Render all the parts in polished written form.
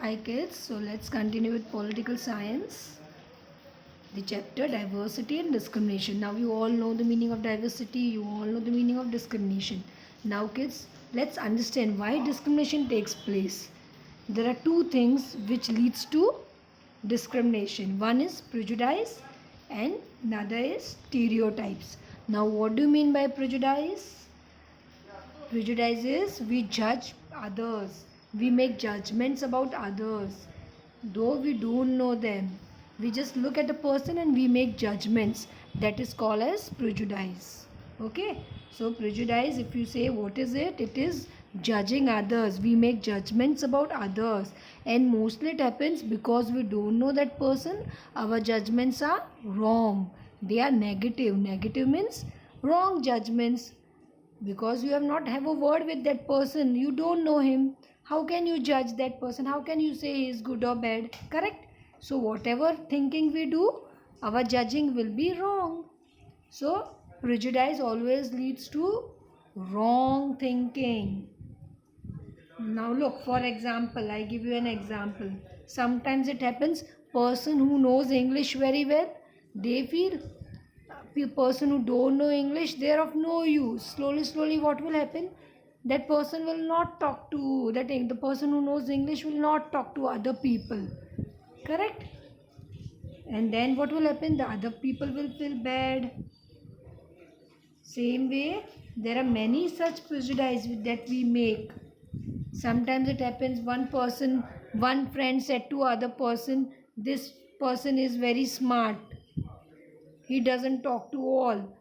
Hi kids, so let's continue with political science, the chapter diversity and discrimination. Now you all know the meaning of diversity, you all know the meaning of discrimination. Now kids, let's understand why discrimination takes place. There are two things which leads to discrimination. One is prejudice and another is stereotypes. Now what do you mean by prejudice? Prejudice is we judge others. We make judgments about others. Though we don't know them. We just look at a person and we make judgments. That is called as prejudice. Okay. So prejudice, if you say what is it? It is judging others. We make judgments about others. And mostly it happens because we don't know that person. Our judgments are wrong. They are negative. Negative means wrong judgments, because you have not have a word with that person, you don't know him. How can you judge that person? How can you say he is good or bad? Correct? So whatever thinking we do, our judging will be wrong. So prejudice always leads to wrong thinking. Now look, for example, I give you an example. Sometimes it happens, person who knows English very well, they feel person who don't know English, they are of no use. Slowly what will happen? That person will not talk to the person who knows English will not talk to other people. Correct? And then what will happen? The other people will feel bad. Same way, there are many such prejudices that we make. Sometimes it happens, one friend said to other person, this person is very smart. He doesn't talk to all.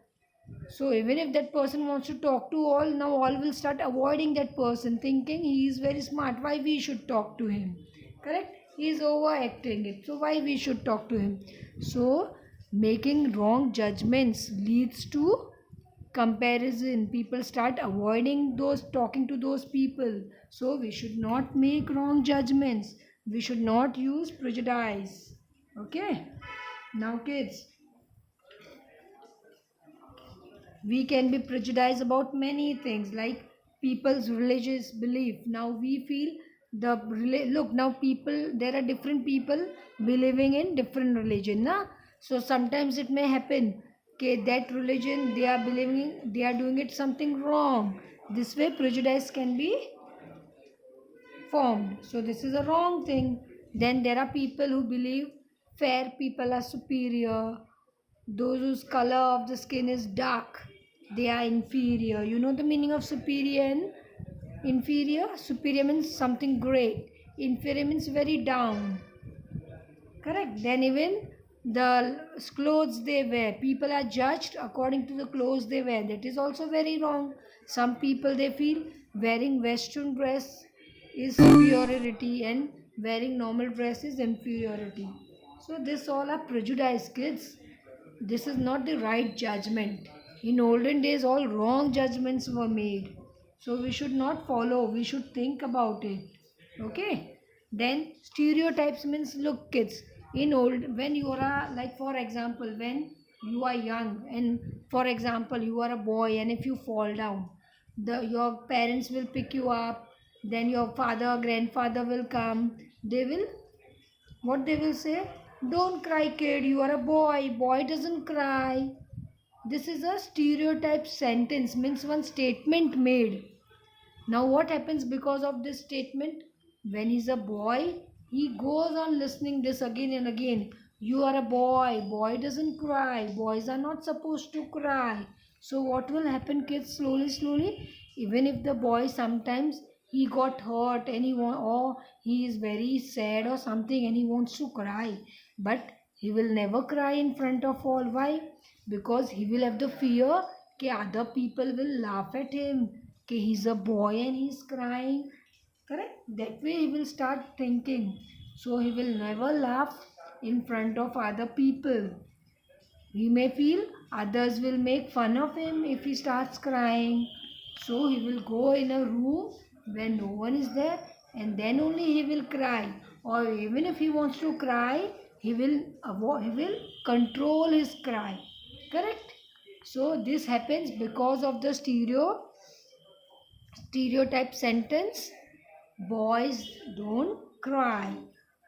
So even if that person wants to talk to all, now all will start avoiding that person, thinking he is very smart. Why we should talk to him? Correct? He is overacting it. So why we should talk to him? So making wrong judgments leads to comparison. People start avoiding those talking to those people. So we should not make wrong judgments. We should not use prejudice. Okay? Now kids, we can be prejudiced about many things like people's religious belief. Now we feel look, now people, there are different people believing in different religion na. So sometimes it may happen okay, that religion they are believing, they are doing it something wrong. This way prejudice can be formed. So this is a wrong thing. Then there are people who believe fair people are superior, those whose color of the skin is dark, they are inferior. You know the meaning of superior and inferior? Superior means something great. Inferior means very down. Correct? Then even the clothes they wear, people are judged according to the clothes they wear. That is also very wrong. Some people they feel wearing western dress is superiority and wearing normal dress is inferiority. So this all are prejudice, kids. This is not the right judgment. In olden days, all wrong judgments were made. So we should not follow. We should think about it. Okay. Then stereotypes means, look kids, in old, when you are like, for example, when you are young and for example you are a boy, and if you fall down, your parents will pick you up, then your father grandfather will come, they will, what they will say, don't cry kid, you are a boy, boy doesn't cry. This is a stereotype sentence, means one statement made. Now what happens because of this statement? When he's a boy, he goes on listening this again and again. You are a boy, boy doesn't cry, boys are not supposed to cry. So what will happen kids, slowly, even if the boy sometimes he got hurt and or he is very sad or something and he wants to cry, but he will never cry in front of all. Why? Because he will have the fear that other people will laugh at him. Okay, he's a boy and he's crying. Correct? That way he will start thinking. So he will never laugh in front of other people. He may feel others will make fun of him if he starts crying. So he will go in a room when no one is there and then only he will cry. Or even if he wants to cry, he will control his cry. Correct? So this happens because of the stereotype sentence, boys don't cry.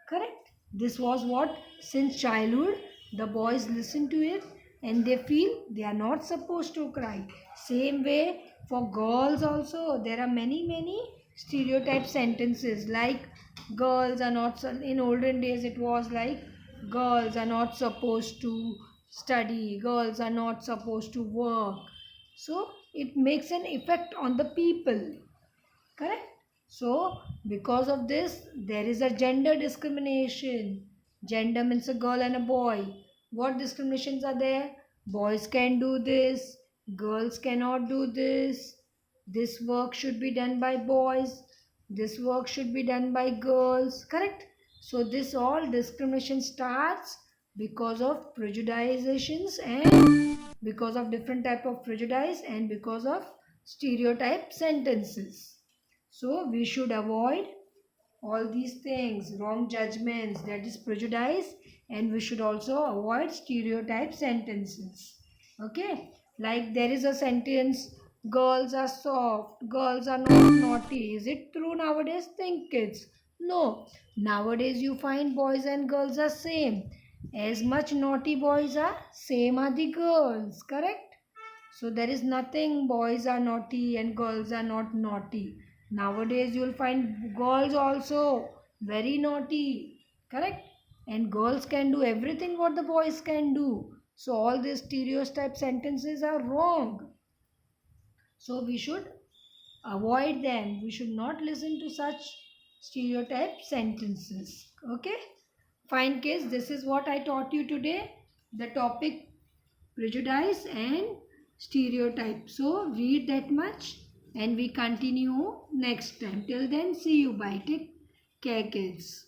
Correct? This was what since childhood the boys listen to it and they feel they are not supposed to cry. Same way for girls also there are many stereotype sentences like girls are not in olden days it was like girls are not supposed to study, girls are not supposed to work. So it makes an effect on the people. Correct? So, because of this, there is a gender discrimination. Gender means a girl and a boy. What discriminations are there? Boys can do this, girls cannot do this. This work should be done by boys, this work should be done by girls. Correct? So, this all discrimination starts because of prejudications and because of different type of prejudice and because of stereotype sentences. So we should avoid all these things, wrong judgments, that is prejudice, and we should also avoid stereotype sentences. Okay, like there is a sentence, girls are soft, girls are not naughty. Is it true nowadays? Think kids. No, nowadays you find boys and girls are same. As much naughty boys are, same are the girls. Correct? So there is nothing boys are naughty and girls are not naughty. Nowadays you will find girls also very naughty. Correct? And girls can do everything what the boys can do. So all these stereotype sentences are wrong. So we should avoid them. We should not listen to such stereotype sentences. Okay? Fine kids, this is what I taught you today. The topic prejudice and stereotype. So read that much and we continue next time. Till then, see you. Bye. Take care, kids.